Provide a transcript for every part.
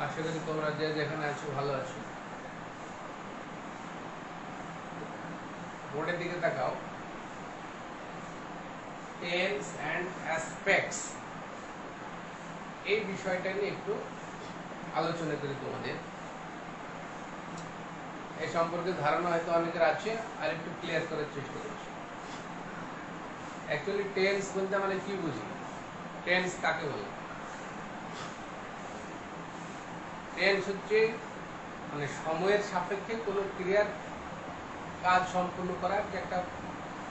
আশা করি তোমরা যে যেখানে আছো ভালো আছো। বোর্ডের দিকে তাকাও। টেন্স অ্যান্ড অ্যাসপেক্টস এই বিষয়টা নিয়ে একটু আলোচনা করি তোমাদের। এই সম্পর্কে ধারণা হয়তো অনেকের আছে, আর একটু ক্লিয়ার করার চেষ্টা করছি। অ্যাকচুয়ালি টেন্স বলতে মানে কি বুঝি, টেন্স কাকে বলে? টেন্স হচ্ছে মানে সময়ের সাপেক্ষে কোনো ক্রিয়ার কাজ সম্পূর্ণ করার যে একটা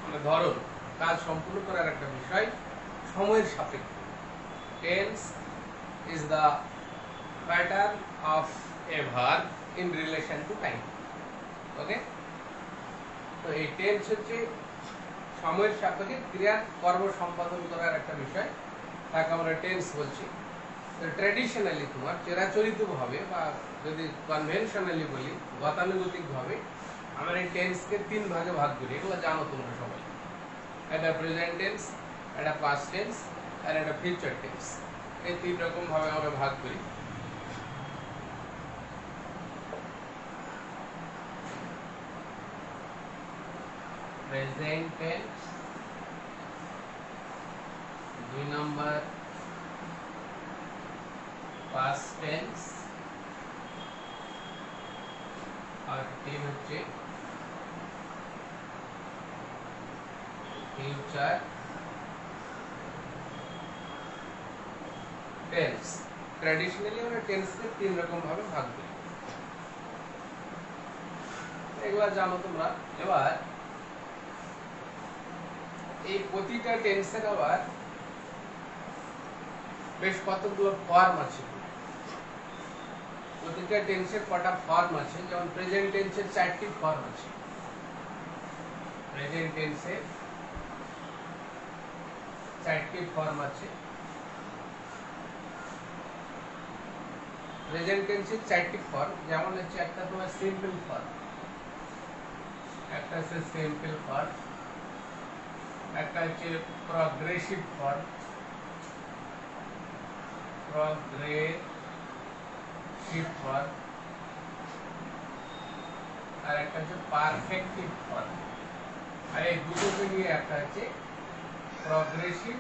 মানে ধরন, কাজ সম্পূর্ণ করার একটা বিষয় সময়ের সাপেক্ষে। Tense is the pattern of a verb in relation to time. Okay, তো এই টেন্স হচ্ছে সময়ের সাপেক্ষে ক্রিয়ার কর্ম সম্পাদন করার একটা বিষয়, তাকে আমরা টেন্স বলছি। ট্র্যাডিশনালি তোমার চিরাচরিতভাবে বা যদি কনভেনশনালি বলি গতানুগতিকভাবে আমরা এই টেন্সকে তিন ভাগে ভাগ করি। এগুলো জানো তোমরা সবাই। একটা প্রেজেন্ট টেন্স, একটা পাস্ট টেন্স আর একটা ফিউচার টেন্স। এই তিন রকম ভাবে আমরা ভাগ করি। প্রেজেন্ট টেন্স 2 নম্বর, পাস্ট টেন্স আর 3 হচ্ছে ফিউচার টেন্স। ট্র্যাডিশনালি আমরা টেন্সকে তিন রকম ভাবে ভাগ করি, এগুলা জানো তোমরা। এবার এই প্রতিটা টেন্সের আবার বেশ কতগুলো ফর্ম আছে। প্রতিটা টেন্সের কটা ফর্ম আছে, যেমন প্রেজেন্ট টেন্সের 4টি ফর্ম আছে। প্রেজেন্ট টেন্সের 4টি ফর্ম আছে। প্রেজেন্ট টেন্সের 4টি ফর্ম যেমন হচ্ছে একটা তোমার সিম্পল ফর্ম, একটা হচ্ছে সিম্পল ফর্ম, একটা হচ্ছে প্রগ্রেসিভ ফর্ম, প্রগ্রেসিভ ফর্ম, আর একটা হচ্ছে পারফেক্টিভ ফর্ম। আর এই দুটোকে নিয়ে একটা হচ্ছে প্রগ্রেসিভ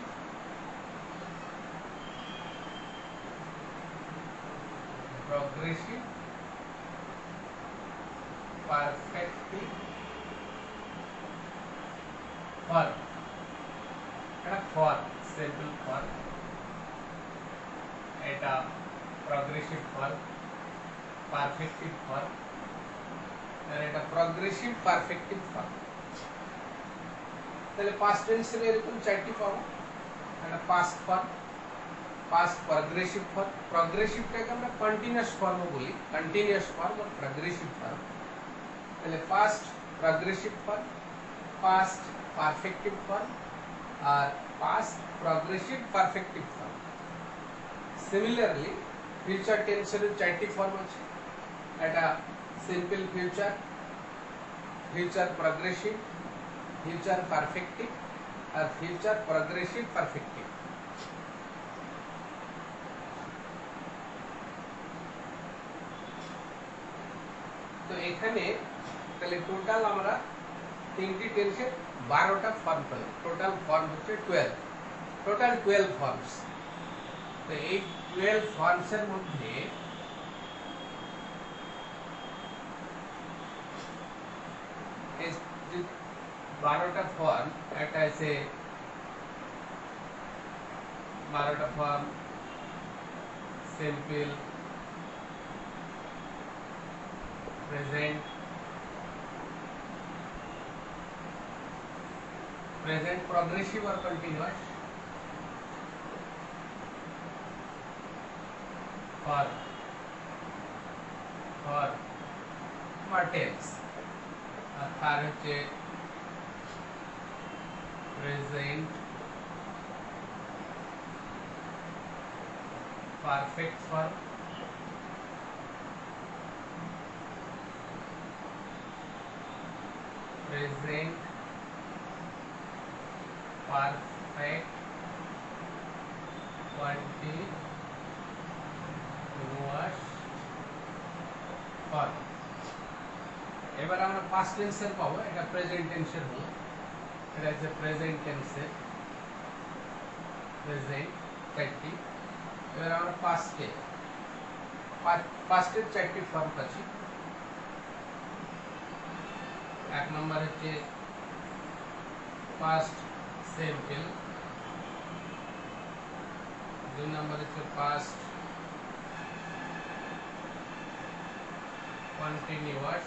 পারফেক্টিভ ফর্ম। এটা ফর্ম সিম্পল ফর্ম, এটা প্রগ্রেসিভ ফর্ম, পারফেক্টিভ ফর্ম, আর এটা প্রগ্রেসিভ পারফেক্টিভ ফর্ম। তাহলে পাস্ট টেন্সের এরকম 4টি ফর্ম। একটা past form, past progressive form, প্রগ্রেসিভটাকে আমরা কন্টিনিউয়াস ফর্ম বলি, কন্টিনিউয়াস ফর্ম আর প্রগ্রেসিভ ফর্ম। তাহলে past progressive form, past perfective form আর past progressive perfective form. Similarly future টেন্সের 4টি ফর্ম আছে। এটা simple future, future progressive, future perfective আর ফিউচার প্রগ্রেসিভ পারফেক্টিভ। তো এখানে তাহলে টোটাল আমরা 3টি টেন্সের 12টা ফর্ম পেলাম। টোটাল ফর্ম হচ্ছে 12, টোটাল 12 ফর্মস। তো এই 12 ফর্মসের মধ্যে এই 12টা ফর্ম, একটা আছে 12টা form simple, present, present progressive और कंटिन्यूअस, फॉर टेंस, আর হচ্ছে present perfect form, present perfect continuous form. এবার আমরা পাস্ট টেন্সের পাবো, এটা প্রেজেন্ট টেন্সের হলো, এটা হচ্ছে প্রেজেন্ট টেন্সের প্রেজেন্ট চারটি। এবার আমরা পাস্টের চারটি ফর্ম পাচ্ছি। এক নম্বর হচ্ছে পাস্ট সিম্পল, দুই নম্বর হচ্ছে পাস্ট কন্টিনিউয়াস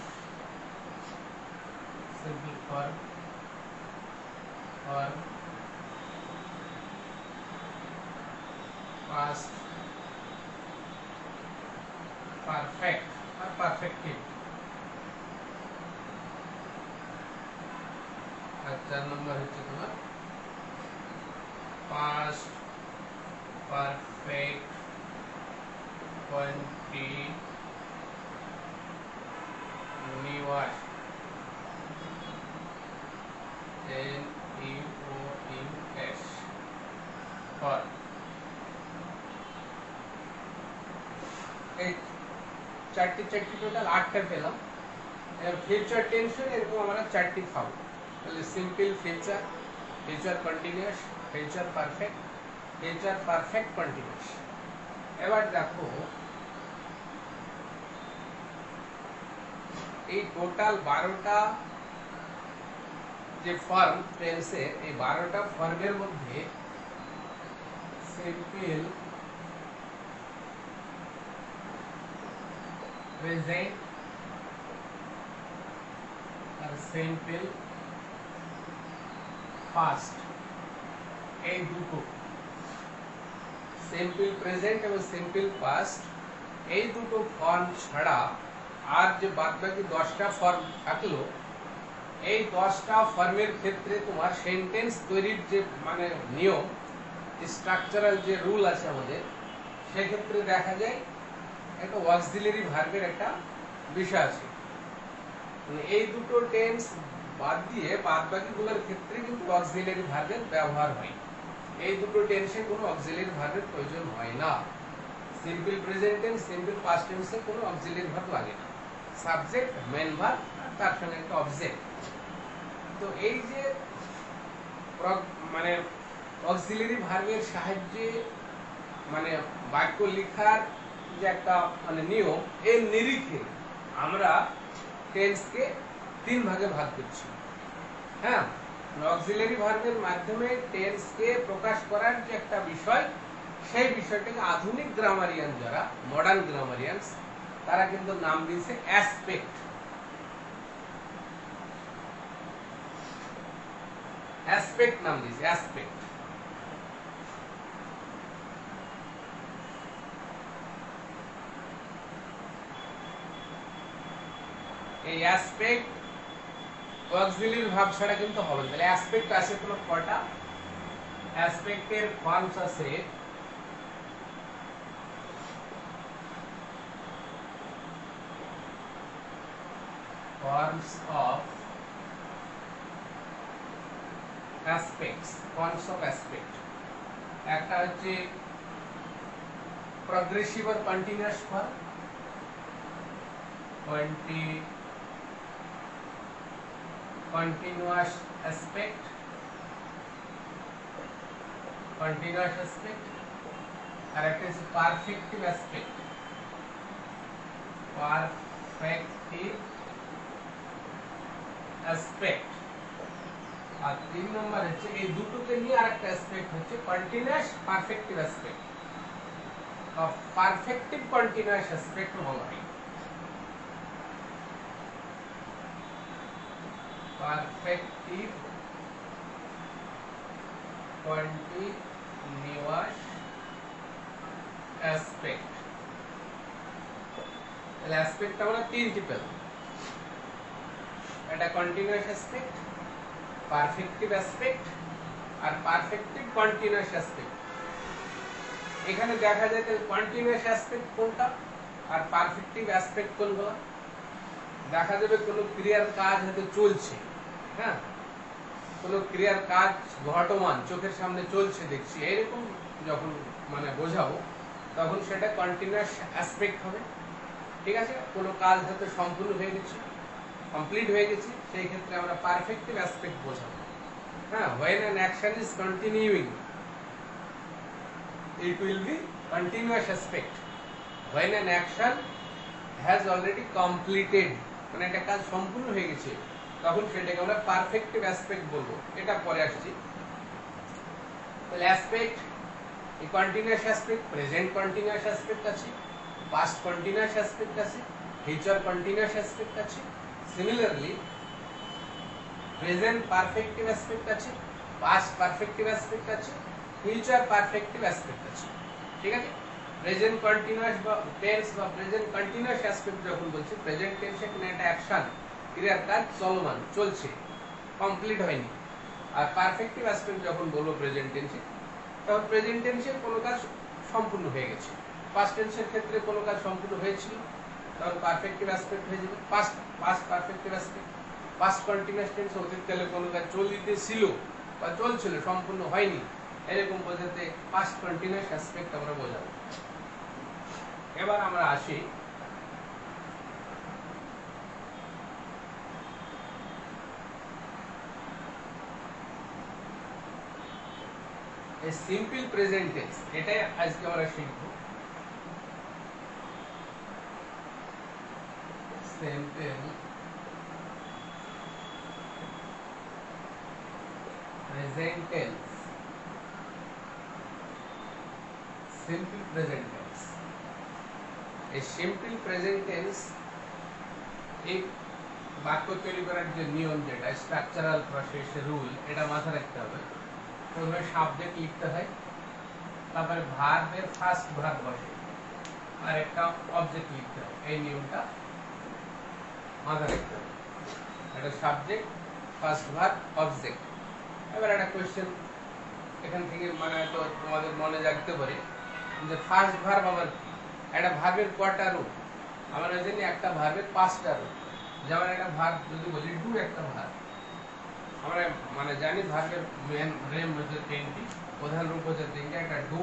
সিম্পল ফর্ম और past perfect और perfective। और 4 नंबर হচ্ছে তোমার past perfect continuous NEOUS form. এই চারটি টোটাল 8টা পেলাম। এর ফিউচার টেন্সে এরকম আমরা চারটি পাবো, তাহলে simple future, future continuous, future perfect continuous. এবার দেখো এই টোটাল 12টা যে ফর্ম টেন্সের, এই 12টা ফর্মের মধ্যে সিম্পল প্রেজেন্ট আর সিম্পল পাস্ট, এই দুটো সিম্পল প্রেজেন্ট এবং সিম্পল পাস্ট, এই দুটো ফর্ম ছাড়া আর যে বাদবাকি 10টা ফর্ম থাকলো, এই 10টা ফর্মের ক্ষেত্রে তোমার সেন্টেন্স তৈরির যে মানে নিয়ম, স্ট্রাকচারাল যে রুল আছে আমাদের, সেক্ষেত্রে দেখা যায় একটা অক্সিলারি ভার্বের একটা বিষয় আছে। মানে এই দুটো টেন্স বাদ দিয়ে বাদবাকিগুলোর ক্ষেত্রে কিন্তু অক্সিলারি ভার্বের ব্যবহার হয়। এই দুটো টেন্সে কোনো অক্সিলারি ভার্বের প্রয়োজন হয় না। Simple present tense, simple past টেন্সে কোনো অক্সিলারি ভার্ব লাগে না। সাবজেক্ট, মেইন ভার্ব, তার সঙ্গে একটা অবজেক্ট। তো এই যে মানে অক্সিলারি ভার্বের সাহায্যে মানে বাক্য লেখার যে একটা মানে নিয়ম, এর নিরিখে আমরা টেন্সকে 3 ভাগে ভাগ করছি। হ্যাঁ, অক্সিলারি ভার্বের মাধ্যমে টেন্সকে প্রকাশ করার যে একটা বিষয়, সেই বিষয়টাকে আধুনিক গ্রামারিয়ান যারা, মডার্ন গ্রামারিয়ানস, তারা কিন্তু নাম দিয়েছে অ্যাসপেক্ট। অ্যাসপেক্ট নাম দিয়েছে, অ্যাসপেক্ট। এই অ্যাসপেক্ট অক্সিলারি ভার্ব ছাড়া কিন্তু হবে না। তাহলে অ্যাসপেক্ট আছে তোমার কয়টা? অ্যাসপেক্টের ফর্মস আছে forms of aspects, forms of aspect। একটা হচ্ছে progressive or continuous form, continuous aspect, continuous aspect, আর একটা হচ্ছে perfective aspect, perfective aspect। আর 3 নম্বর হচ্ছে এই দুটোকে নিয়ে আরেকটা অ্যাসপেক্ট হচ্ছে continuous perfective aspect. Perfective continuous aspect বলা হয়। Perfective continuous aspect. তাহলে অ্যাসপেক্ট আমরা 3টি পেলাম, এটা কন্টিনিউয়াস অ্যাসপেক্ট, পারফেক্টিভ অ্যাসপেক্ট আর পারফেক্টিভ কন্টিনিউয়াস অ্যাসপেক্ট। এখানে দেখা যায় যে কন্টিনিউয়াস অ্যাসপেক্ট কোনটা আর পারফেক্টিভ অ্যাসপেক্ট কোনগুলো। দেখা যাবে কোনো ক্রিয়ার কাজ হয়তো চলছে, হ্যাঁ, কোনো ক্রিয়ার কাজ ঘটমান চোখের সামনে চলছে দেখছি, এরকম যখন মানে বোঝাবো, তখন সেটা কন্টিনিউয়াস অ্যাসপেক্ট হবে। ঠিক আছে, কোনো কাজ হয়তো সম্পূর্ণ হয়ে গেছে, কমপ্লিট হয়ে গেছে, সেই ক্ষেত্রে আমরা পারফেক্টিভ অ্যাসপেক্ট বোঝাবো। হ্যাঁ, when an action is continuing it will be continuous aspect. When an action has already completed, মানে একটা কাজ সম্পূর্ণ হয়ে গেছে, তখন সেটাকে আমরা পারফেক্টিভ অ্যাসপেক্ট বলবো। এটা পরে আসছি। তাহলে অ্যাসপেক্ট, এই continuous aspect, present continuous aspect আছে, পাস্ট কন্টিনিউয়াস অ্যাসপেক্ট আছে, ফিউচার কন্টিনিউয়াস অ্যাসপেক্ট আছে। সিমিলারলি প্রেজেন্ট পারফেক্টিভ অ্যাসপেক্ট আছে, পাস্ট পারফেক্টিভ অ্যাসপেক্ট আছে, ফিউচার পারফেক্টিভ অ্যাসপেক্ট আছে। ঠিক আছে, প্রেজেন্ট কন্টিনিউয়াস বা টেন্স বা প্রেজেন্ট কন্টিনিউয়াস অ্যাসপেক্ট যখন বলছি, প্রেজেন্ট টেন্সে কোনো একটা অ্যাকশন, ক্রিয়ার কাজ চলমান, চলছে, কমপ্লিট হয়নি। আর পারফেক্টিভ অ্যাসপেক্ট যখন বলবো প্রেজেন্ট টেন্সে, তখন প্রেজেন্ট টেন্সে কোনো কাজ সম্পূর্ণ হয়ে গেছে। পাস্ট টেন্সের ক্ষেত্রে কোনো কাজ সম্পূর্ণ হয়েছিল, তখন পারফেক্টিভ অ্যাসপেক্ট হয়ে যাবে past perfective aspect. Past continuous tense অতীতকালে কোনো কাজ চলতেছিল বা চলছিল, সম্পূর্ণ হয়নি, এরকম বোঝাতে পাস্ট কন্টিনিউয়াস অ্যাসপেক্ট আমরা বোঝাবো। এবার আমরা আসি এই সিম্পল প্রেজেন্ট টেন্স, এটাই আজকে আমরা শিখব। Simple present tense, simple present tense. এই সিম্পল প্রেজেন্ট টেন্স, এই বাক্য তৈরি করার যে নিয়ম, যেটা স্ট্রাকচারাল প্রসেস রুল, এটা মাথায় রাখতে হবে। প্রথমে সাবজেক্ট লিখতে হয়, তারপরে ভার্বের ফার্স্ট ভার্ব বসে, আর একটা অবজেক্ট লিখতে হয়। এই নিয়মটা মাথায় রাখতে হবে। এটা সাবজেক্ট, ফার্স্ট ভার্ব, অবজেক্ট। এবার একটা কোয়েশ্চেন এখান থেকে মানে তো তোমাদের মনে জাগতে পারে যে ফার্স্ট ভার্ব আবার কি? একটা ভার্বের কয়টা রূপ? আমরা জানি একটা ভার্বের 5টা রূপ। যেমন একটা ভার্ব যদি বলি ডু, একটা ভার্ব, আমরা মানে জানি ভার্বের মেন রেম হচ্ছে 3টি, প্রধান রূপ হচ্ছে 3টা, একটা ডু,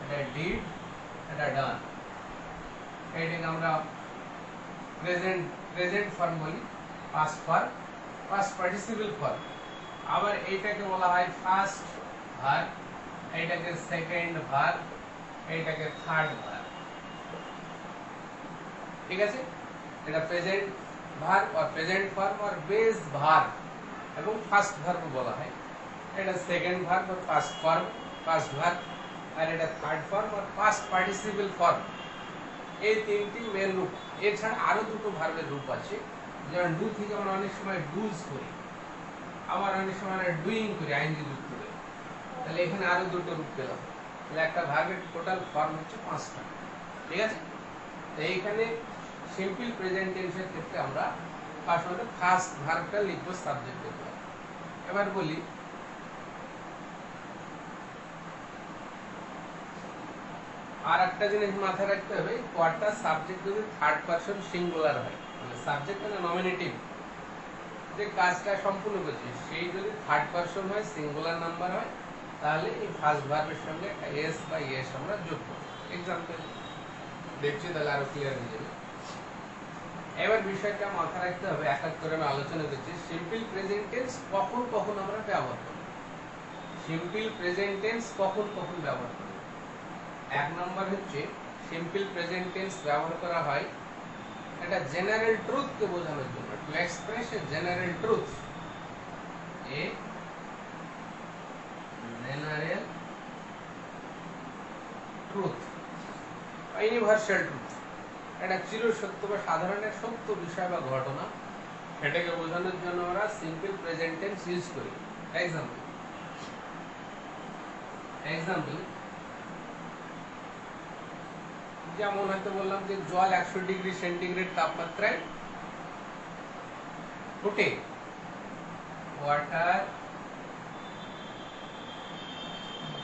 একটা ডিড, একটা ডান। এইটাকে আমরা প্রেজেন্ট ফর্ম বলি, past form, past participle form. আবার এইটাকে বলা হয় ফার্স্ট ভার্ব, এইটাকে সেকেন্ড ভার্ব, এইটাকে থার্ড ভার্ব। ঠিক আছে, এটা প্রেজেন্ট ভার্ব আর প্রেজেন্ট ফর্ম আর বেস ভার্ব এবং ফার্স্ট ভার্ব বলা হয়। এটা সেকেন্ড ভার্ব আর পাস্ট ফর্ম, পাস্ট ভার্ব, আর এটা থার্ড ফর্ম আর পাস্ট পার্টিসিপল ফর্ম। এই 3টি মেন রূপ। এছাড়া আরো দুটো ভার্বের রূপ আছে, যেমন ডু থেকে আমরা অনেক সময় ডুজ করি, আবার অনেক সময় আমরা ডুইং করি, আইএনজি যুক্ত করে। তাহলে এখানে আরো দুটো রূপ পেলাম। তাহলে একটা ভার্বের টোটাল ফর্ম হচ্ছে 5টা। ঠিক আছে, তো এইখানে সিম্পল প্রেজেন্ট টেন্সের ক্ষেত্রে আমরা আসলে ফার্স্ট ভার্বটা লিখবো সাবজেক্টের পর। এবার বলি আর একটা জিনিস মাথায় রাখতে হবে, কোয়ার্টার সাবজেক্ট যদি থার্ড পারসন সিঙ্গুলার হয়, মানে সাবজেক্ট মানে নমিনেটিভ, যে কাজটা সম্পূর্ণ করছে সেই যদি থার্ড পারসন হয়, সিঙ্গুলার নাম্বার হয়, তাহলে এই ফার্স্ট ভার্বের সঙ্গে একটা এস বা এস আমরা যোগ করব। এক্সাম্পল দেখছি, তাহলে আরো ক্লিয়ার হয়ে যাবে। এবার বিষয়টা মাথায় রাখতে হবে, এক এক করে আমি আলোচনা করছি। সিম্পল প্রেজেন্ট টেন্স কখন কখন আমরা ব্যবহার করব? সিম্পল প্রেজেন্ট টেন্স কখন কখন ব্যবহার করব? এক নম্বর হচ্ছে সিম্পল প্রেজেন্ট টেন্স ব্যবহার করা হয় এটা জেনারেল ট্রুথ কে বোঝানোর জন্য, to express a general truth, a general truth, universal truth, এটা চিরসত্য বা সাধারণ এক সত্য বিষয় বা ঘটনা, সেটাকে বোঝানোর জন্য আমরা সিম্পল প্রেজেন্ট টেন্স ইউজ করি। এক্সাম্পল যেমন হয়তো বললাম যে জল 100 ডিগ্রি সেন্টিগ্রেড তাপমাত্রায় ফুটে, water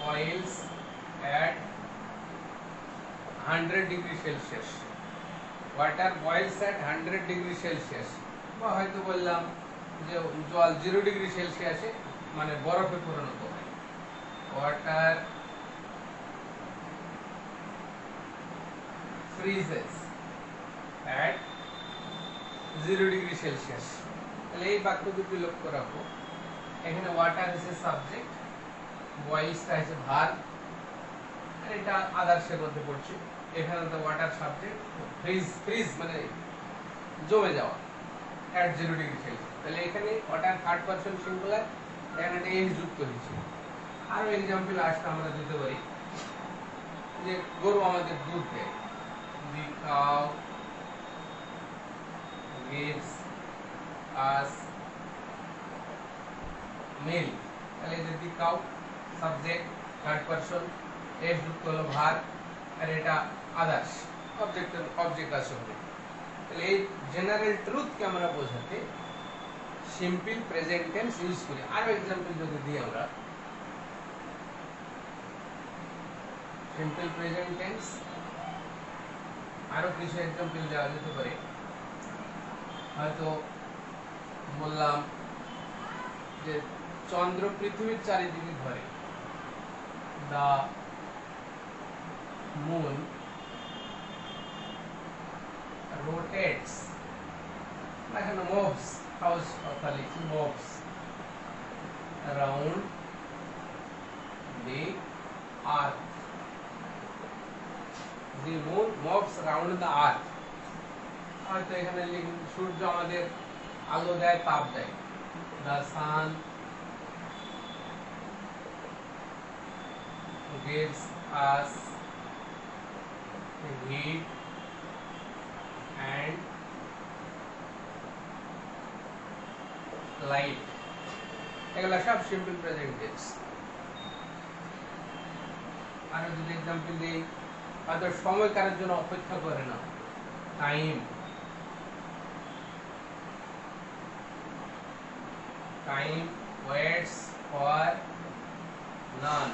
বয়েলস at 100 degree Celsius, water বয়েলস at 100 degree Celsius. বা হয়তো বললাম যে জল 0 ডিগ্রি সেলসিয়াসে মানে বরফে পরিণত হয়, water freezes at 0 degree Celsius. তাহলে এই বাক্য দুটি লক্ষ্য রাখো, এখানে ওয়াটার হচ্ছে সাবজেক্ট, বয়েজটা হচ্ছে ভার্ব, আর এটা আদার্সের মধ্যে পড়ছে। এখানে তো ওয়াটার সাবজেক্ট, ফ্রিজ মানে জমে যাওয়া at 0 ডিগ্রি সেলসিয়াস। তাহলে এখানে ওয়াটার থার্ড পারসন সিঙ্গুলার, এখানে একটা এস যুক্ত হয়েছে। আরো এক্সাম্পল আসলে আমরা দিতে পারি যে গরু আমাদের দুধ দেয়, the cow gives us milk। তাহলে এই যে the cow subject third person, S যুক্ত হলো ভার্ব, আর এটা আদার্স অবজেক্ট আছে হবে। তাহলে এই জেনারেল ট্রুথ কে আমরা বোঝাতে সিম্পল প্রেজেন্ট টেন্স ইউজ করি। আরো এক্সাম্পল যদি দিই আমরা, সিম্পল প্রেজেন্ট টেন্স আরো কিছু এক্সাম্পল দেওয়া যেতে পারে। হয়তো বললাম যে চন্দ্র পৃথিবীর চারিদিকে ঘোরে, দা মুন rotates, এখানে moves, হাউস কথা লিখি moves around the earth, the moon moves around the earth। হয়তো এখানে লিখি সূর্য আমাদের আলো দেয়, তাপ দেয়, the sun gives us heat and light। এগুলা সব সিম্পল প্রেজেন্ট টেন্স। আর যদি एग्जांपल দেই, হয়তো সময় কারোর জন্য অপেক্ষা করে না, টাইম ওয়েটস ফর none।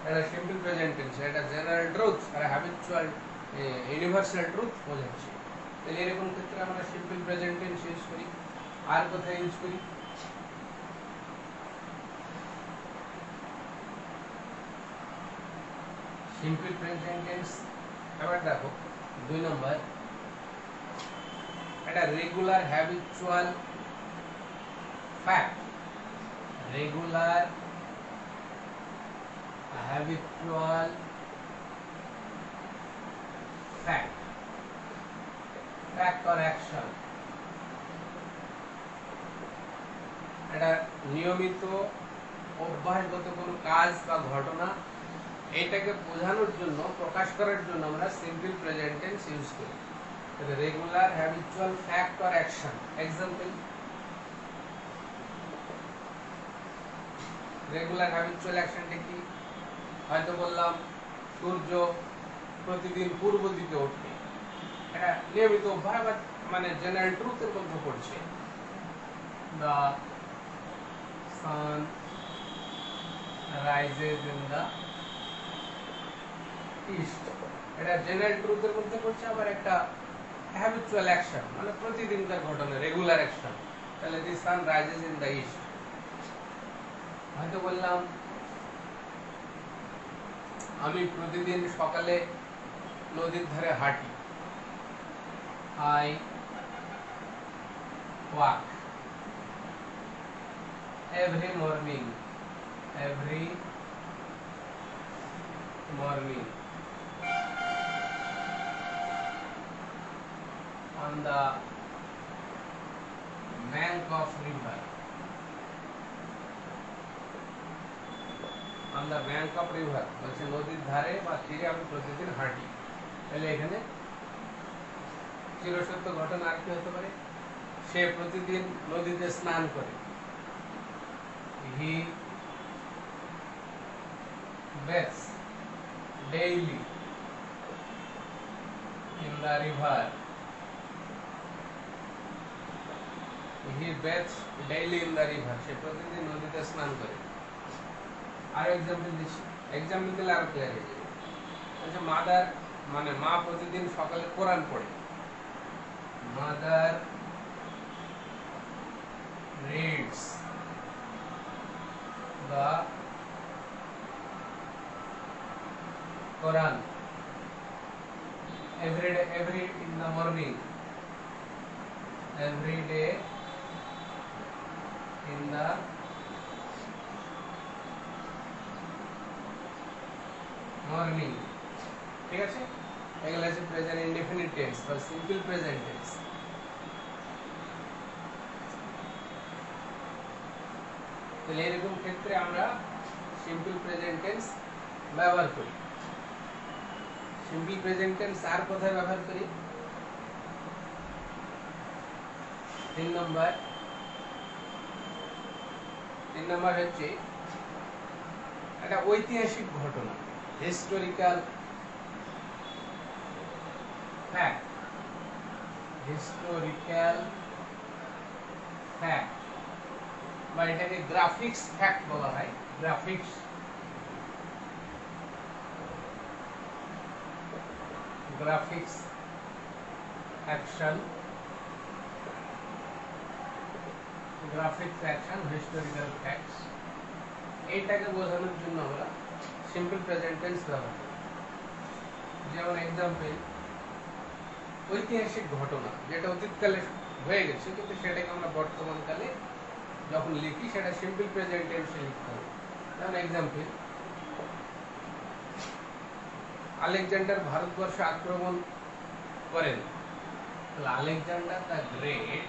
এটা সিম্পল প্রেজেন্ট টেন্স, এটা জেনারেল ট্রুথ আর হ্যাবিচুয়াল ইউনিভার্সাল ট্রুথ বোঝাচ্ছে। তাহলে এরকম ক্ষেত্রে আমরা সিম্পল প্রেজেন্ট টেন্স ইউজ করি। আর কোথায় ইউজ করি? সিম্পল প্রেজেন্ট টেন্স এবার দেখো 2 নম্বর, এটা regular habitual fact, regular habitual fact, fact or action, এটা নিয়মিত অভ্যাসগত কোনো কাজ বা ঘটনা, এটাকে বোঝানোর জন্য, প্রকাশ করার জন্য আমরা সিম্পল প্রেজেন্ট টেন্স ইউজ করি। Regular habitual fact or action. Example, regular habitual অ্যাকশনটা কি? হয়তো বললাম সূর্য প্রতিদিন পূর্ব দিকে ওঠে, এটা নিয়মিত অভ্যাস মানে জেনারেল ট্রুথের মধ্যে পড়ছে। the sun rises in the east, এটা জেনারেল ট্রুথের মধ্যে পড়ছে। আবার একটা হ্যাবিচুয়াল অ্যাকশন মানে প্রতিদিনকার ঘটনা, রেগুলার অ্যাকশন। তাহলে the sun rises in the east। হয়তো বললাম আমি প্রতিদিন সকালে নদীর ধারে হাঁটি, I walk every morning on the bank of river, on the bank of river বলছে নদীর ধারে বা তীরে আমি প্রতিদিন হাঁটি। তাহলে এখানে চিরসত্য ঘটনা আর কি হতে পারে? সে প্রতিদিন নদীতে স্নান করে, he bathes daily in the river, he bathes daily in the river, সে প্রতিদিন নদীতে স্নান করে। আর এক্সাম্পল দিচ্ছি, এক্সাম্পল দিলে আরো ক্লিয়ার হয়ে যাবে। আচ্ছা, মাদার মানে মা প্রতিদিন সকালে কোরআন পড়ে, mother reads the Quran every day, every in the morning, every day in the morning, ঠিক আছে? এগুলো হচ্ছে প্রেজেন্ট ইনডেফিনিট টেন্স বা সিম্পল প্রেজেন্ট টেন্স। তাহলে এরকম ক্ষেত্রে আমরা সিম্পল প্রেজেন্ট টেন্স ব্যবহার করি। সিম্পল প্রেজেন্ট টেন্স আর কোথায় ব্যবহার করি? 3 নম্বর হচ্ছে একটা ঐতিহাসিক ঘটনা, হিস্টোরিক্যাল ফ্যাক্ট, হিস্টোরিক্যাল ফ্যাক্ট বা এটাকে গ্রাফিক্স ফ্যাক্ট বলা হয়। Graphics graphics action, graphics action, historical facts, এইটাকে বোঝানোর জন্য আমরা সিম্পল প্রেজেন্ট টেন্স ব্যবহার করি। যেমন এক্সাম্পল, ঐতিহাসিক ঘটনা যেটা অতীতকালে হয়ে গেছে কিন্তু সেটাকে আমরা বর্তমানকালে যখন লিখি সেটা সিম্পল প্রেজেন্ট টেন্সে লিখতে হবে। যেমন এক্সাম্পল, আলেকজান্ডার ভারতবর্ষে আক্রমণ করেন। তাহলে Alexander the great,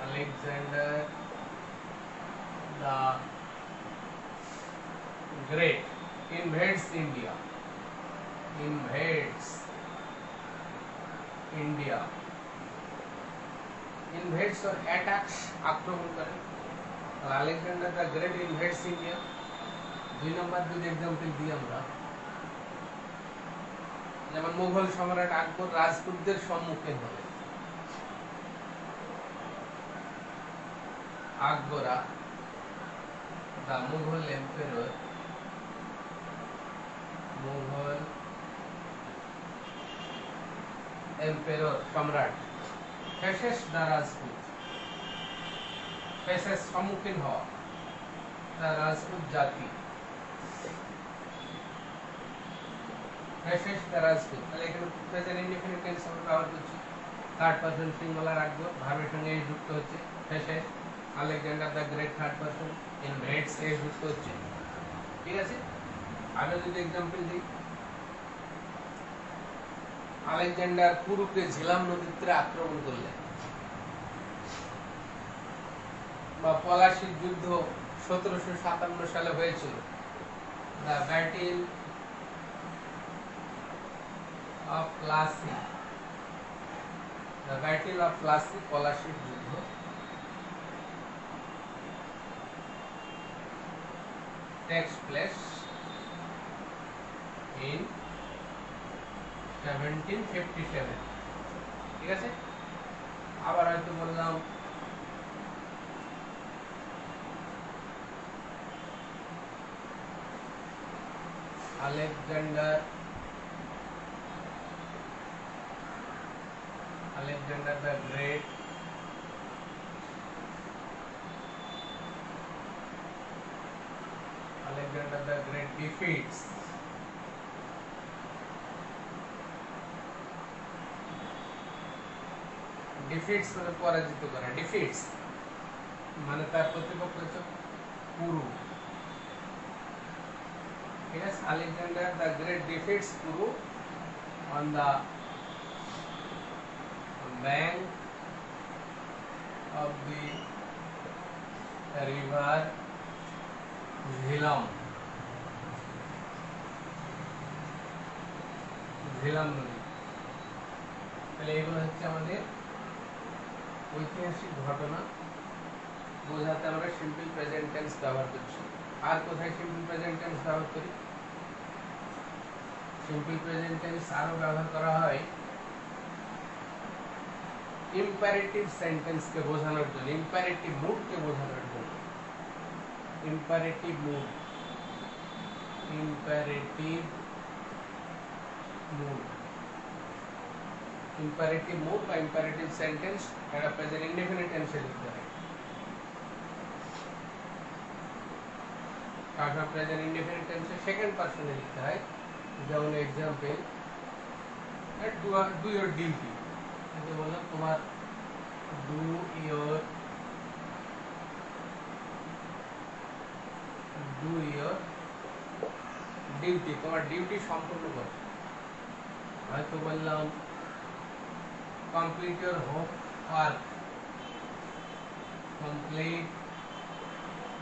Alexander the great invades India, invades India, invades or attacks, আক্রমণ করেন। Alexander the great invades India। 2 নম্বর যদি এক্সাম্পল দিই আমরা, যেমন মুঘল সম্রাট আকবর রাজপুতদের সম্মুখীন হলেন। আকবরা the Mughal emperor, Mughal emperor সম্রাট faces the Rajput, faces সম্মুখীন হওয়া, the Rajput জাতি, faces the Rajput। তাহলে এখানে প্রেজেন্ট ইনডেফিনিট টেন্স আমরা ব্যবহার করছি। থার্ড পারসন সিঙ্গুলার রাখবো, ভার্বের সঙ্গে এই যুক্ত হচ্ছে faces। Alexander the great third person, invades এর যুক্ত হচ্ছে, ঠিক আছে? আরো যদি এক্সাম্পল দিই, আলেকজান্ডার কুরুকে ঝিলাম নদীর তীরে আক্রমণ করলেন, বা পলাশীর যুদ্ধ 1757 সালে হয়েছিল, the battle of Plassey, the battle of Plassey, পলাশীর যুদ্ধ takes place in 1757, ঠিক আছে? আবার হয়তো বললাম Alexander the Great Alexander the Great defeats মানে পরাজিত করা, ডিফিটস মানে তার প্রতিপক্ষ হচ্ছে কুরু, ঠিক আছে? Alexander the Great defeats Kuru on the bank of the river Jhelum, Jhelum নদী। তাহলে এগুলো হচ্ছে আমাদের ঐতিহাসিক ঘটনা বোঝাতে আমরা সিম্পল প্রেজেন্ট টেন্স ব্যবহার করছি। আর কোথায় সিম্পল প্রেজেন্ট টেন্স ব্যবহার করি? সিম্পল প্রেজেন্ট টেন্স আরো ব্যবহার করা হয় ইম্পারেটিভ সেন্টেন্সকে বোঝানোর জন্য, ইম্পারেটিভ মুডকে বোঝানোর জন্য। Imperative mood, imperative mood, imperative mood বা ইম্পারেটিভ সেন্টেন্স এটা প্রেজেন্ট ইনডেফিনিট টেন্সে লিখতে হয়। কারণ প্রেজেন্ট ইনডেফিনিট টেন্সে সেকেন্ড পারসনে লিখতে হয়। যেমন এক্সাম্পল, ডু ইয়োর ডিউটি, বললো তোমার ডু ইয়োর ডিউটি, তোমার ডিউটি সম্পূর্ণ করো। হয়তো বললাম complete your homework, complete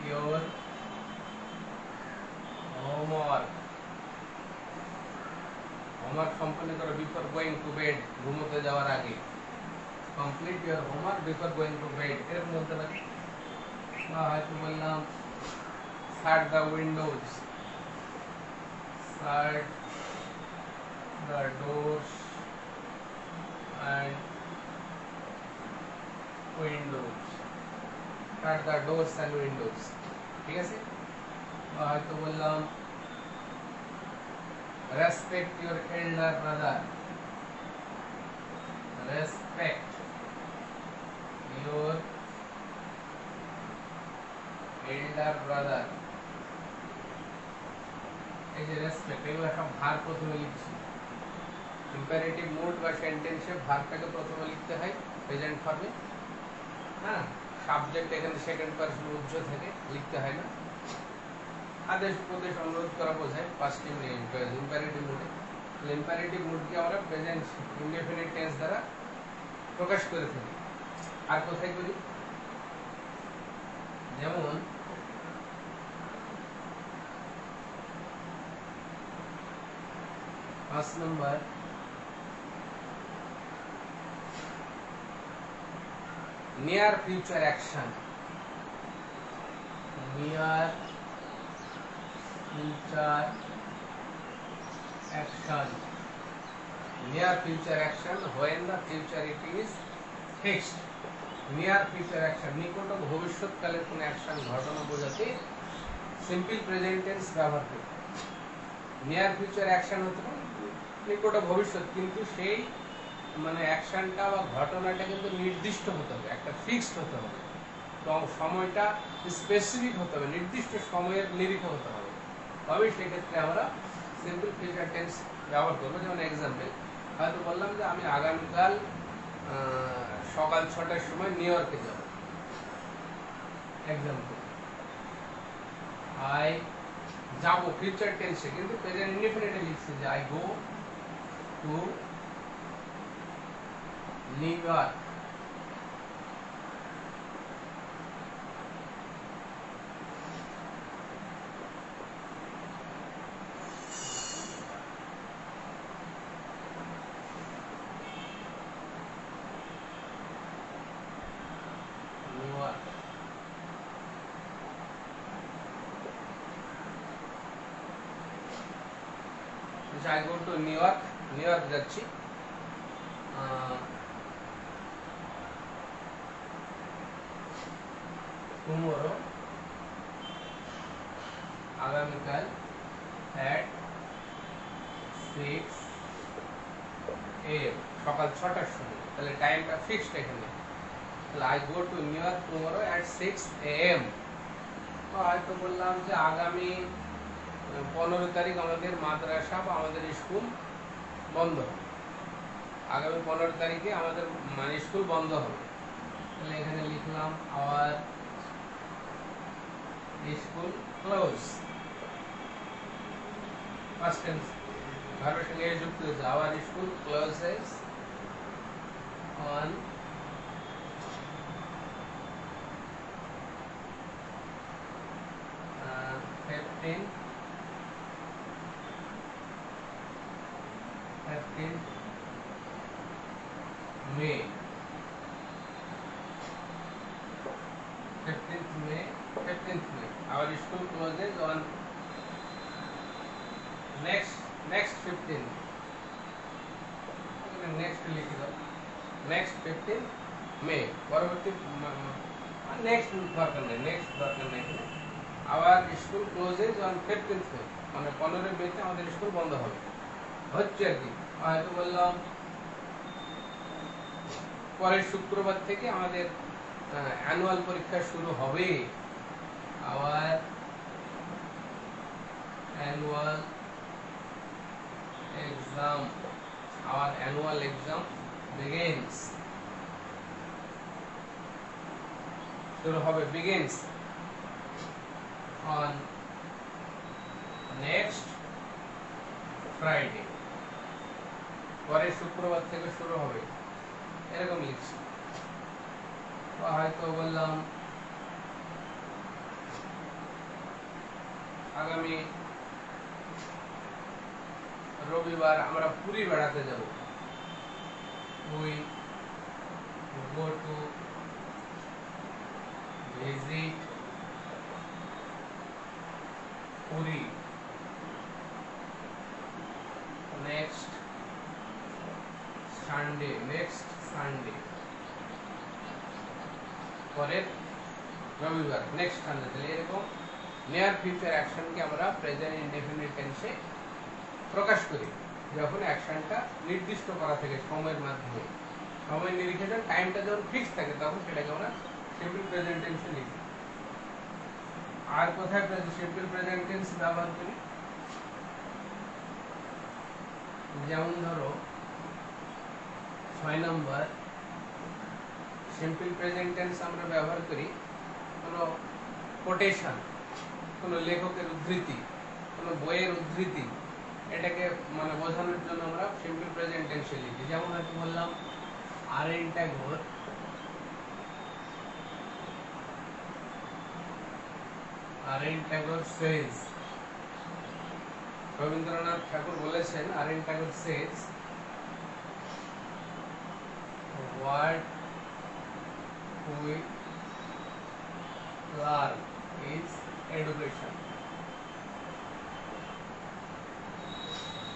your homework, homework সম্পন্ন করো বিফোর গোয়িং টু বেড, ঘুমোতে যাওয়ার আগে। Complete your homework before going to bed, এরকম বলতে পারি। বা হয়তো বললাম শাট the Windows, shut the doors and windows, shut the doors and windows, ঠিক আছে। হয়তো বললাম respect your elder brother, respect your elder brother, এই যে রেসপেক্ট, এগুলো সব ভার প্রথমে লিখছি। ইম্পারেটিভ মুড বা সেন্টেন্সে ভার্বটাকে প্রথমে লিখতে হয় প্রেজেন্ট ফর্মে, হ্যাঁ। সাবজেক্ট এখানে সেকেন্ড পারসন উজ্জ থেকে লিখতে হয় না। আদেশ উপদেশ অনুরোধ করা বোঝায় পাস্ট ইম্পারেটিভ মুডে। ইম্পারেটিভ মুডকে আমরা প্রেজেন্ট ইনডেফিনিট টেন্স দ্বারা প্রকাশ করে থাকি। আর কোথায় করি? যেমন পাঁচ নম্বর, near future action, near future action, near future action when the future it is fixed, near future action নিকট ভবিষ্যৎকালের কোন অ্যাকশন ঘটনা বোঝাতে সিম্পল প্রেজেন্ট টেন্স ব্যবহার করি। নিয়ার ফিউচার অ্যাকশন হতে পারে নিকট ভবিষ্যৎ, কিন্তু সেই মানে অ্যাকশনটা বা ঘটনাটা কিন্তু নির্দিষ্ট হতে হবে, একটা ফিক্সড হতে হবে, তো সময়টা স্পেসিফিক হতে হবে, নির্দিষ্ট সময়ের নিরিখে হতে হবে, তবে সেক্ষেত্রে আমরা সিম্পল ফিউচার টেন্স ব্যবহার করবো। যেমন এক্সাম্পল, হয়তো বললাম যে আমি আগামীকাল সকাল 6টার সময় নিউ ইয়র্কে যাব। এক্সাম্পল, আই যাব ফিউচার টেন্সে, কিন্তু প্রেজেন্ট ইনডিফিনিটে লিখছি যে I go to new York. I go to New York, new York যাচ্ছি। tomorrow, আগামীকাল at 6 AM, সকাল 6টার সময়। তাহলে টাইমটা ফিক্সড এখানে। তাহলে I go to New York tomorrow at 6 AM। তো হয়তো বললাম যে আগামী 15 তারিখ আমাদের মাদ্রাসা বা আমাদের স্কুল বন্ধ হবে। আগামী 15 তারিখে আমাদের মানে স্কুল বন্ধ হবে। তাহলে এখানে লিখলাম our school close, first tense ভার্বের সঙ্গে যুক্ত হয়েছে। Our school clauses on 15th May, 15th May, our school closes on next 15th, next লিখে দাও, next 15th May, পরবর্তী নেক্সট দরকার নেই, our school closes on 15th May, মানে 15 মেতে আমাদের স্কুল বন্ধ হবে হচ্ছে আর কি। হয়তো বললাম পরের শুক্রবার থেকে আমাদের অ্যানুয়াল পরীক্ষা শুরু হবে। Our annual exam our annual exam begins. শুরু হবে begins on next Friday. পরের শুক্রবার থেকে শুরু হবে, এরকম লিখছি। হয়তো বললাম আগামী রবিবার আমরা পুরী বেড়াতে যাব। We go to visit Puri next Sunday. পরের রবিবার, নেক্সট সানডে। তাহলে এরকম নিয়ার ফিউচার অ্যাকশনকে আমরা প্রেজেন্ট ইনডেফিনিট টেন্সে প্রকাশ করি যখন অ্যাকশনটা নির্দিষ্ট করা থাকে সময়ের মাধ্যমে। সময় নির্দিষ্ট টাইমটা যখন ফিক্স থাকে তখন সেটাকে আমরা সিম্পল প্রেজেন্ট টেন্সে লিখি। আর কোথায় সিম্পল প্রেজেন্ট টেন্স ব্যবহার করি? যেমন ধরো 6 নম্বর সিম্পল প্রেজেন্ট টেন্স আমরা ব্যবহার করি কোনো কোটেশন, কোনো লেখকের উদ্ধৃতি, কোনো বইয়ের উদ্ধৃতি, এটাকে মানে বোঝানোর জন্য আমরা সিম্পল প্রেজেন্ট টেন্সে লিখি। যেমন হয়তো বললাম আর.এন. ট্যাগর সেজ, রবীন্দ্রনাথ ঠাকুর বলেছেন আর.এন. ট্যাগর সেজ what we learn is education.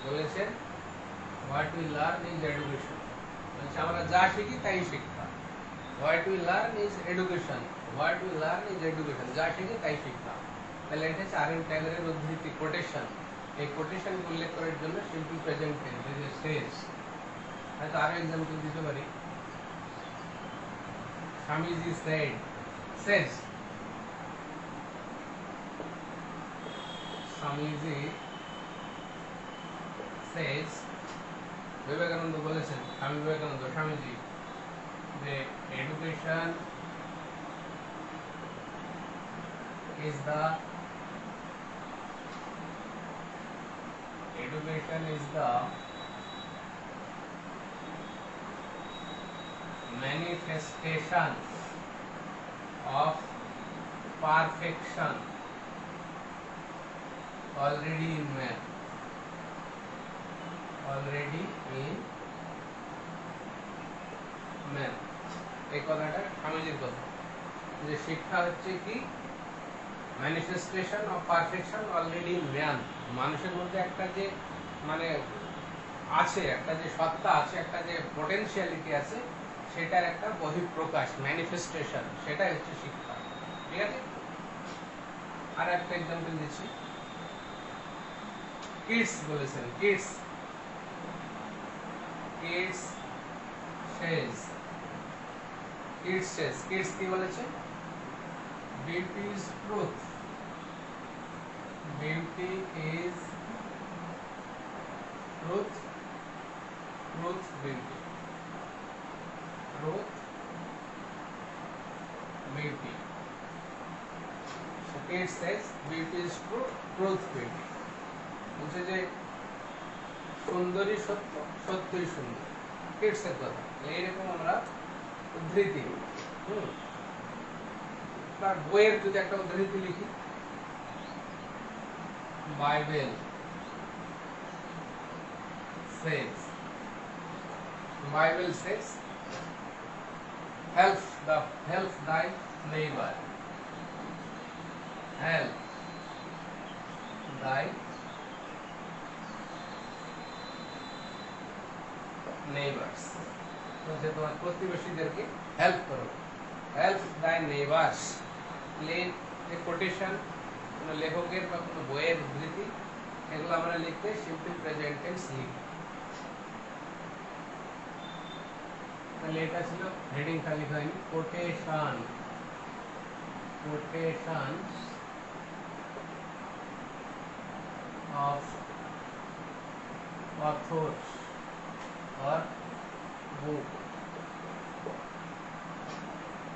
বলেছেন what we learn is education, বলছে আমরা যা শিখি তাই শিক্ষা। what we learn is education, what we learn is education, যা শিখি তাই শিক্ষা। তাহলে এটা হচ্ছে আর.এন. ট্যাগরের উদ্ধৃতি, কোটেশন। এই কোটেশন উল্লেখ করার জন্য সিম্পল প্রেজেন্ট টেন্স, এই যে সেজ। হয়তো আরো एग्जांपल দিতে পারি। স্বামীজি says, স্বামীজি says, বিবেকানন্দ বলেছেন, স্বামী বিবেকানন্দ, স্বামীজি, যে education is the manifestation of perfection already in man. এই কথাটা স্বামীজির কথা, যে শিক্ষা হচ্ছে কি manifestation of perfection already in man. মানুষের মধ্যে একটা যে মানে আছে, একটা যে সত্তা আছে, একটা যে পটেনশিয়ালিটি আছে, সেটার একটা বহিঃপ্রকাশ, ম্যানিফেস্টেশন, সেটাই হচ্ছে শিক্ষা। ঠিক আছে, আর একটা एग्जांपल দিচ্ছি। কিডস বলেছেন, কিডস says কি বলেছে? Beauty is truth, beauty. So Kate says beauty is truth beauty. বলছে যে সুন্দরী সত্য, সত্যই সুন্দর, কিডসের কথা। এইরকম আমরা উদ্ধৃতি, তার বইয়ের যদি একটা উদ্ধৃতি লিখি, Bible says help thy neighbor, বলছে তোমার প্রতিবেশীদেরকে হেল্প করো, হেল্প thy neighbors। কোটেশন, কোনো লেখকের বা কোনো বইয়ের উদ্ধৃতি, এগুলো আমরা লিখতে সিম্পল প্রেজেন্ট টেন্স লিখি। তাহলে এটা ছিল হেডিং, খালি হয়নি। Quotation of authors or book,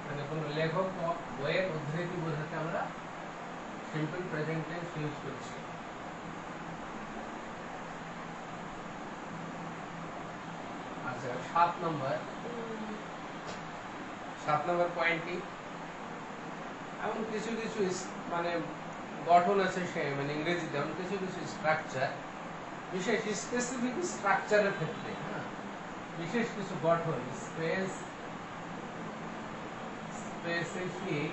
মানে কোন লেখক বইয়ের উদ্ধৃতি বোঝাতে আমরা সিম্পল প্রেজেন্ট টেন্স ইউজ করছি। আচ্ছা 7 নম্বর পয়েন্টটি, এমন কিছু কিছু মানে গঠন আছে, সে মানে ইংরেজিতে এমন কিছু কিছু স্ট্রাকচার, বিশেষ স্পেসিফিক স্ট্রাকচারের ক্ষেত্রে, বিশেষ কিছু গঠন, স্পেসিফিক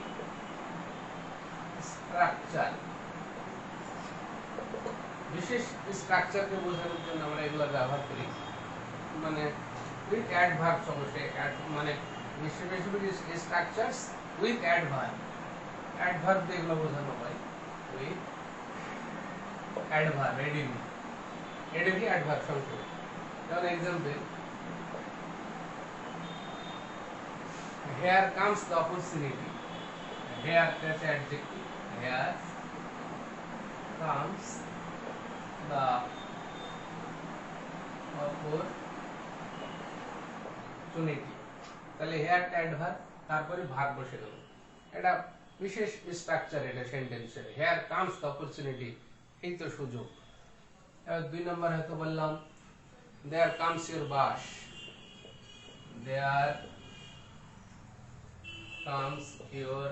স্ট্রাকচার, বিশেষ স্ট্রাকচারকে বোঝানোর জন্য আমরা এগুলো ব্যবহার করি, মানে উইথ অ্যাডভার্ব সমস্যা, মানে specific structures with adverb, adverb দিয়ে এগুলো বোঝানো হয়, with adverb, ADV, ADV adverb সংক্ষেপে। যেমন example, here comes the opportunity, here that's adjective, here comes the opportunity, তাহলে here টা অ্যাডভার্ব, তারপরে ভার্ব বসে গেল, এটা বিশেষ স্ট্রাকচার, এটা সেন্টেন্সের, here comes the opportunity, এই তো সুযোগ। এবার 2 নম্বর হয়তো বললাম there comes your bus, there comes your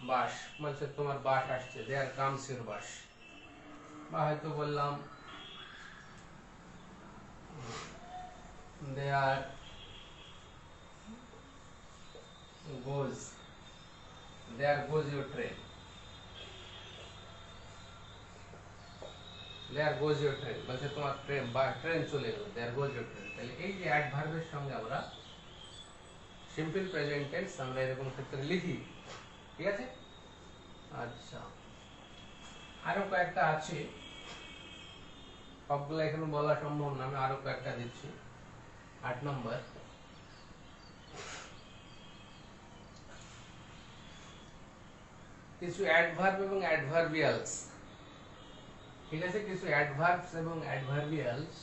bus, মানে তোমার বাস আসছে, there comes your bus। বা হয়তো বললাম there goes your train, there goes your train, বলছে তোমার ট্রেন বা ট্রেন চলে গেল, there goes your train। তাহলে এই যে অ্যাডভার্বের সঙ্গে আমরা সিম্পল প্রেজেন্ট টেন্স আমরা এরকম ক্ষেত্রে লিখি, ঠিক আছে। আচ্ছা, আরো কয়েকটা আছে, সবগুলো এখানে বলা সম্ভব না, আমি আরো কয়েকটা দিচ্ছি। 8 নম্বর, কিছু অ্যাডভার্ব এবং অ্যাডভার্বিয়ালস, ঠিক আছে, কিছু অ্যাডভার্বস এবং অ্যাডভার্বিয়ালস,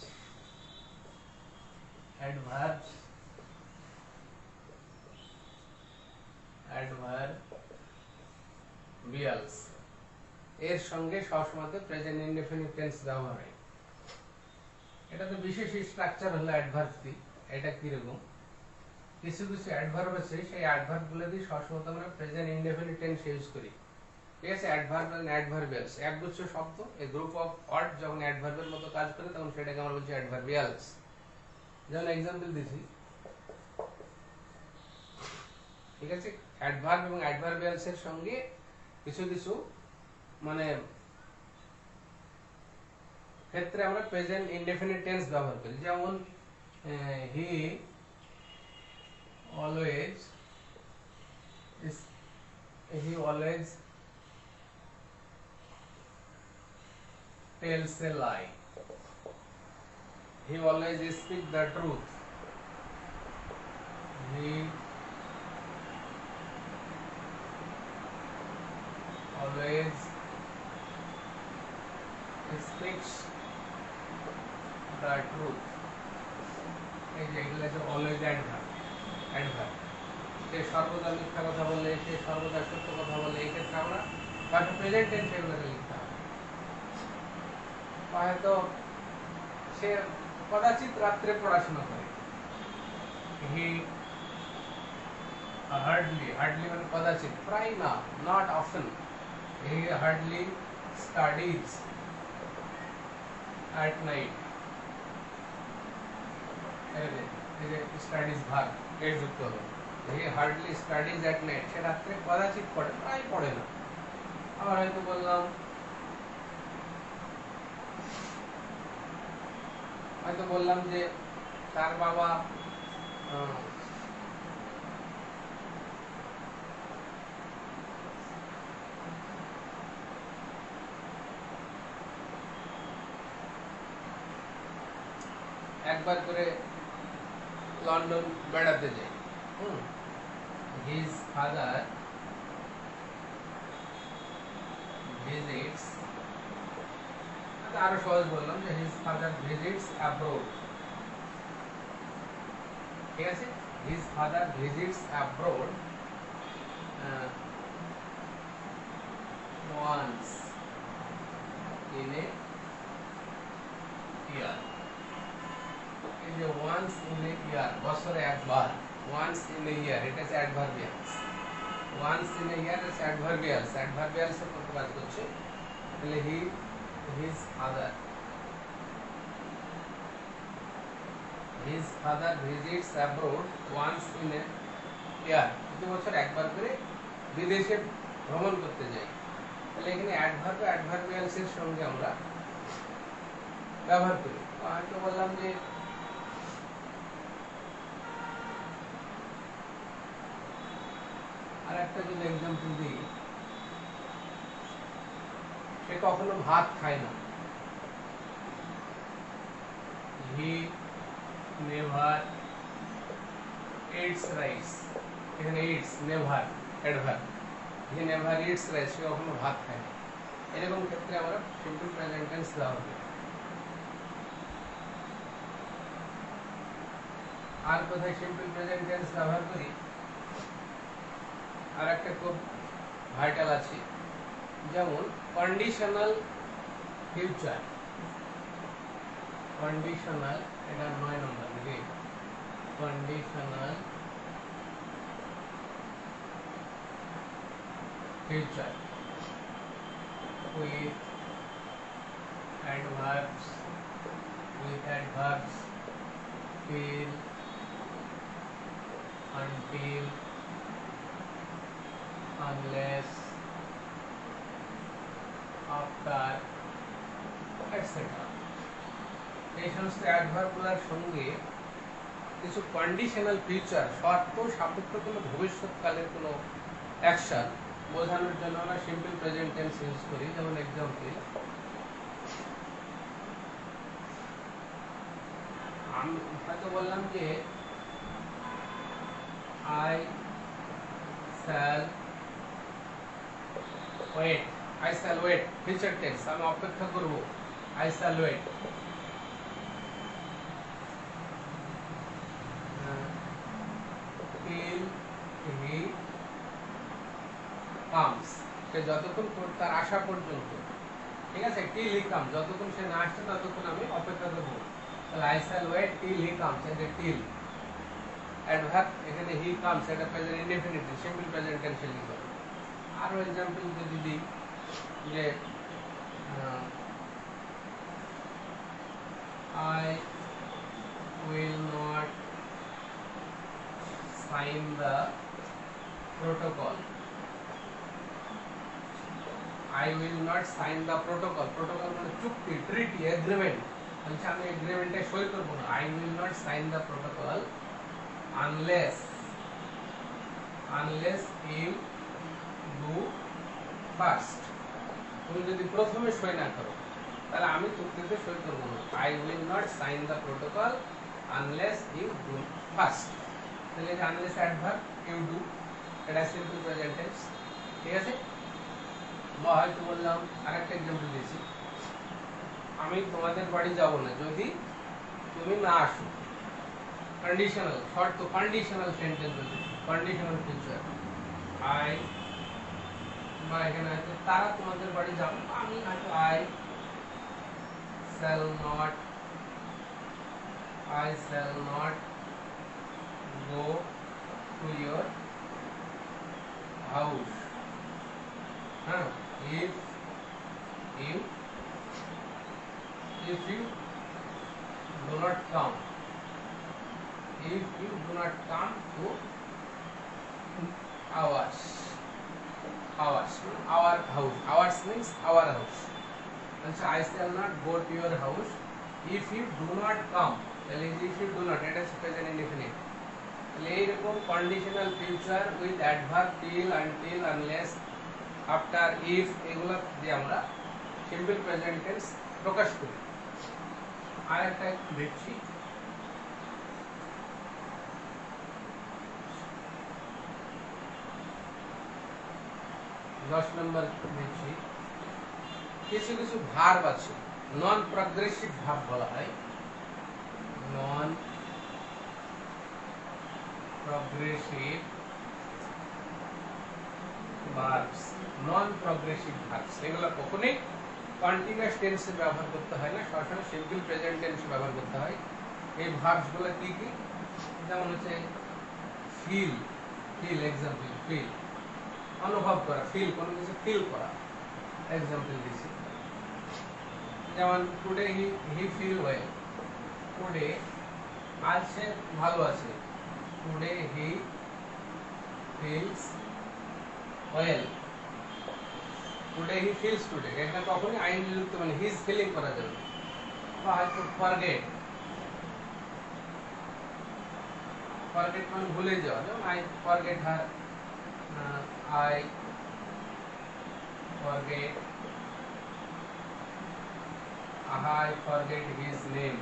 অ্যাডভার্বিয়ালস এর সঙ্গে সবসময় প্রেজেন্ট ইনডেফিনিট টেন্স ব্যবহার হয়। এটা তো বিশেষ স্ট্রাকচার হলো অ্যাডভার্বটি। এটা কি রকম, কিছু কিছু অ্যাডভার্ব আছে, সেই অ্যাডভার্ব গুলো দিয়ে সবসময় আমরা প্রেজেন্ট ইনডেফিনিট টেন্স ইউজ করি, ঠিক আছে। অ্যাডভার্ব এন্ড অ্যাডভার্বিয়ালস একগুচ্ছ শব্দ, এ গ্রুপ অফ ওয়ার্ড যখন অ্যাডভার্বের মতো কাজ করে তখন সেটাকে আমরা বলছি অ্যাডভার্বিয়ালস। যেমন এক্সাম্পল দিছি, ঠিক আছে। অ্যাডভার্ব এবং অ্যাডভার্বিয়ালস এর সঙ্গে কিছু কিছু মানে ক্ষেত্রে আমরা প্রেজেন্ট ইনডেফিনিট টেন্স ব্যবহার করি। যেমন he always tells a lie, he always speaks the truth, he always speaks the truth। এই যে এগুলো হচ্ছে অলওয়েজ অ্যাডভার্ব, সে সর্বদা মিথ্যা কথা বলে, সে সর্বদা সত্য কথা বলে, এই ক্ষেত্রে আমরা হয়তো প্রেজেন্ট টেন্স এগুলোকে লিখতে হবে। হয়তো সে কদাচিৎ রাত্রে পড়াশোনা করে, হি হার্ডলি মানে কদাচিৎ, প্রায় না, not often, he hardly studies at night, studies ভাগ এর যুক্ত হলো, হি হার্ডলি স্টাডিজ at night, সে রাত্রে কদাচিৎ পড়ে, প্রায় পড়ে না। আবার হয়তো বললাম, যে তার বাবা একবার করে লন্ডন বেড়াতে যায়, হিজ ফাদার ভিজিটস, আরো সহজ বললাম যে হিজ ফাদার ভিজিটস অ্যাব্রোড, ঠিক আছে। His father visits abroad once in a year. এই যে ওয়ান্স ইন এ ইয়ার, বছরে একবার, ওয়ান্স ইন এ ইয়ার, এটা হচ্ছে adverbials. Once in a year হচ্ছে অ্যাডভার্বিয়ালস, অ্যাডভার্বিয়ালস এর মতো কাজ করছে। তাহলে his father visits abroad once in a year, প্রতি বছর একবার করে বিদেশে ভ্রমণ করতে যাই। তাহলে এখানে অ্যাডভার্ব অ্যাডভার্বিয়ালস এর সঙ্গে আমরা ব্যবহার করি। হয়তো বললাম যে আর একটা যদি এক্সাম্পল দিই, সে কখনো ভাত খায় না। হি নেভার ইটস রাইস, এখানে eats never adverb, he never eats rice, সে কখনো ভাত খায় না। এরকম ক্ষেত্রে আমরা সিম্পল প্রেজেন্ট টেন্স ব্যবহার করি। আর কোথায় সিম্পল প্রেজেন্ট টেন্স ব্যবহার করি? আর একটা খুব ভাইটাল আছে, যেমন কন্ডিশনাল ফিউচার। কন্ডিশনাল, এটা 9 নম্বর নাকি? Conditional future with adverbs till, until, unless, after, etc. এই সমস্ত অ্যাডভার্বগুলোর সঙ্গে কিছু কন্ডিশনাল ফিউচার, শর্ত সাপেক্ষ কোনো ভবিষ্যৎকালের কোনো অ্যাকশন বোঝানোর জন্য আমরা সিম্পল প্রেজেন্ট টেন্স ইউজ করি। যেমন এক্সাম্পল, আমি হয়তো বললাম যে I shall wait, future tense, আমি অপেক্ষা করব, I shall wait. till he comes, সে যতক্ষণ তার আসা পর্যন্ত, ঠিক আছে, till he comes, যতক্ষণ সে না আসছে ততক্ষণ আমি অপেক্ষা করব। তাহলে I shall wait till he comes, এটা till অ্যাডভার্ব, এখানে he comes এটা প্রেজেন্ট ইনডেফিনিট, সিম্পল প্রেজেন্ট টেন্সে লিখব। আরো एग्जांपल যদি দিই যে I will not sign the protocol. I will not sign the protocol. Protocol মানে চুক্তি, ট্রিটি, এগ্রিমেন্ট। বলছে আমি এগ্রিমেন্টে সই করব না। I will not sign the protocol unless you do first. তুমি যদি প্রথমে সই না করো তাহলে আমি চুক্তিতে সই করব না। I will not sign the protocol unless you do first. তাহলে এটা unless অ্যাডভার্ব, you do, এটা সিম্পল প্রেজেন্ট টেন্স, ঠিক আছে। বা হয়তো বললাম, আরেকটা एग्जांपल দিয়েছি, আমি তোমাদের বাড়ি যাব না যদি তুমি না আসো। কন্ডিশনাল শর্ত, কন্ডিশনাল সেন্টেন্স বলছি, কন্ডিশনাল ফিউচার। আই, বা এখানে আছে তারা তোমাদের বাড়ি যাবে, আমি হয়তো I shall not go to your house. If you do not come, to ours, our house, ours means our house. And so I shall not go to your house if you do not come. তাহলে if you do not, এটা হচ্ছে present indefinite. তাহলে এইরকম conditional future with adverb, till, until, unless, after, if, এগুলো দিয়ে আমরা simple present tense প্রকাশ করি। আর একটা দেখছি, 10 নম্বর দেখছি, কিছু কিছু ভার্ব আছে, নন প্রগ্রেসিভ ভার্ব বলা হয়, নন progressive verbs, নন প্রগ্রেসিভ ভার্বস এগুলো কখনোই কন্টিনিউয়াস টেন্সে ব্যবহার করতে হয় না, সরাসরি সিম্পল প্রেজেন্ট টেন্সে ব্যবহার করতে হয়। এই ভার্বস গুলো কি কি? যেমন হচ্ছে ফিল, ফিল এক্সাম্পল, ফিল অনুভব করা, ফিল কোনো কিছু ফিল করা, এক্সাম্পল দিছি। যেমন today he feel well, today আজ সে ভালো আছে, today he feels well, today he feels today, এটা কখনই আইন যুক্ত মানে হি ইজ ফিলিং করা যাবে। বা হয়তো ফরগেট, ফরগেট মানে ভুলে যাওয়া, যেমন I forget her, I forget, I forget his name,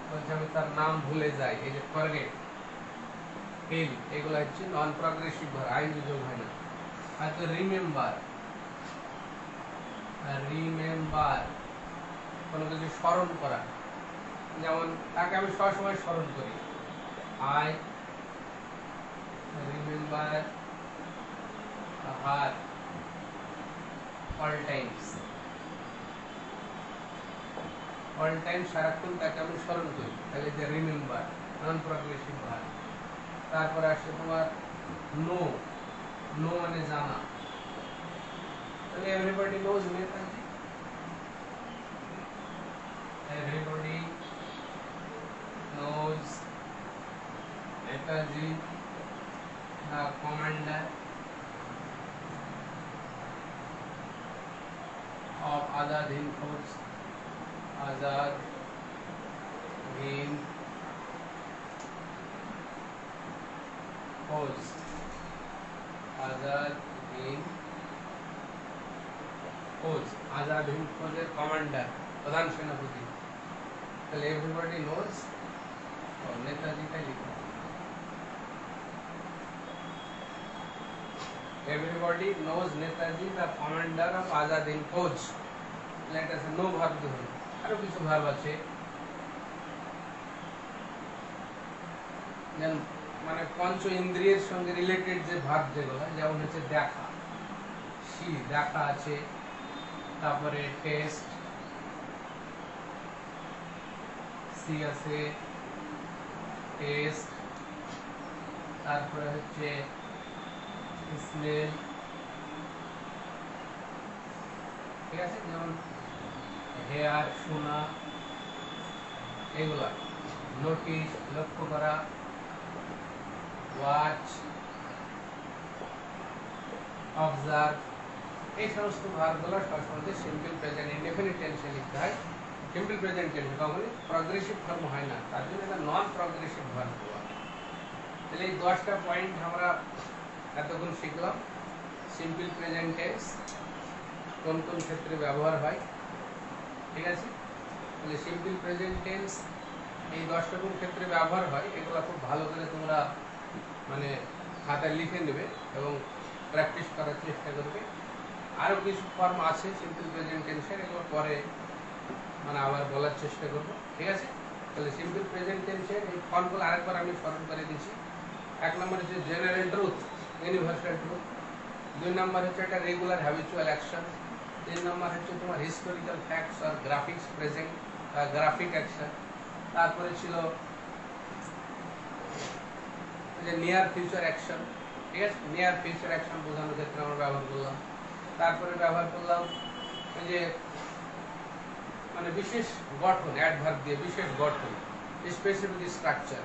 বলছে আমি তার নাম ভুলে যাই, এই যে ফরগেট, ফিল, এগুলো হচ্ছে নন প্রগ্রেসিভ ভার্ব, আইন যোগ হয় না। হয়তো রিমেম্বার, রিমেম্বার কোনো কিছু স্মরণ করা, যেমন তাকে আমি সবসময় স্মরণ করি, I remember her all Times, all time সারাক্ষণ তাকে আমি স্মরণ করি, তাহলে যে রিমেম্বার নন প্রগ্রেসিভ ভার্ব। তারপরে আসছে তোমার নো, নো মানে জানা, তাহলে everybody knows Netaji, everybody knows Netaji the commander of Azad Hind Fauj, Azad Hind Fauj, Azad Hind Fauj, Azad Hind Fauj এর কমান্ডার, প্রধান সেনাপতি, তাহলে এভরিবডি নোজ নেতাজিটাই লিখো, everybody knows Netaji the commander of Azad Hind Fauj, let us know verb ধরুন। আরো কিছু verb আছে, মানে পঞ্চ ইন্দ্রিয়ের সঙ্গে রিলেটেড যে ভার্ব যেগুলো, যেমন হচ্ছে দেখা, সি দেখা আছে, তারপরে টেস্ট, সি আছে টেস্ট, তারপরে হচ্ছে স্মেল, ঠিক আছে, যেমন হেয়ার শোনা, এগুলা নোটিস লক্ষ্য করা, ওয়াচ অবজার্ভ, এই সমস্ত ভার্বগুলো সবসময় সিম্পল প্রেজেন্ট ইনডেফিনিট টেন্সে লিখতে হয়। সিম্পল প্রেজেন্ট টেন্স কখনোই প্রগ্রেসিভ ফর্ম হয় না, তার জন্য এটা নন প্রগ্রেসিভ ভার্ব হওয়া। তাহলে এই 10টা পয়েন্ট আমরা এতক্ষণ শিখলাম। সিম্পল প্রেজেন্ট টেন্স কোন কোন ক্ষেত্রে ব্যবহার হয়, ঠিক আছে। তাহলে সিম্পল প্রেজেন্ট টেন্স এই 10 রকম ক্ষেত্রে ব্যবহার হয়, এগুলো খুব ভালো করে তোমরা মানে খাতায় লিখে নেবে এবং প্র্যাকটিস করার চেষ্টা করবে। আরও কিছু ফর্ম আছে সিম্পল প্রেজেন্ট টেন্সের, এগুলো পরে মানে আবার বলার চেষ্টা করবো, ঠিক আছে। তাহলে সিম্পল প্রেজেন্ট টেন্সের এই ফর্মগুলো আরেকবার আমি স্মরণ করে দিচ্ছি। 1 নম্বর হচ্ছে জেনারেল ট্রুথ, ইউনিভার্সাল ট্রুথ। 2 নম্বর হচ্ছে এটা রেগুলার হ্যাবিচুয়াল অ্যাকশন। 3 নম্বর হচ্ছে তোমার হিস্টোরিক্যাল ফ্যাক্টস আর গ্রাফিক্স প্রেজেন্ট, গ্রাফিক অ্যাকশন। তারপরে ছিল যে নিয়ার ফিউচার অ্যাকশন, ঠিক আছে, নিয়ার ফিউচার অ্যাকশন বোঝানোর ক্ষেত্রে আমরা ব্যবহার করলাম। তারপরে ব্যবহার করলাম যে মানে বিশেষ গঠন, অ্যাডভার্ব দিয়ে বিশেষ গঠন, স্পেসিফিক স্ট্রাকচার।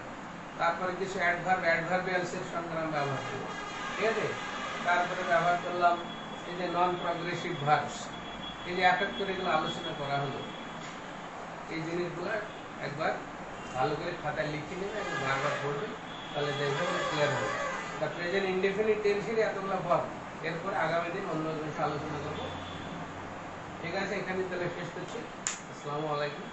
তারপরে কিছু অ্যাডভার্বিয়ালসের সঙ্গে আমরা ব্যবহার করব, ঠিক আছে। তারপরে ব্যবহার করলাম এই যে নন প্রগ্রেসিভ ভার্বস, এই যে এক এক করে এগুলো আলোচনা করা হলো। এই জিনিসগুলো একবার ভালো করে খাতায় লিখে নেবে এবং বারবার পড়বে, তাহলে দেখবে ক্লিয়ার হবে। তা প্রেজেন্ট ইনডেফিনিট টেন্সের এতগুলো ভার্ব, এরপরে আগামী দিন অন্য জিনিস আলোচনা করবো, ঠিক আছে। এখানে তাহলে শেষ করছি। আসসালামু আলাইকুম।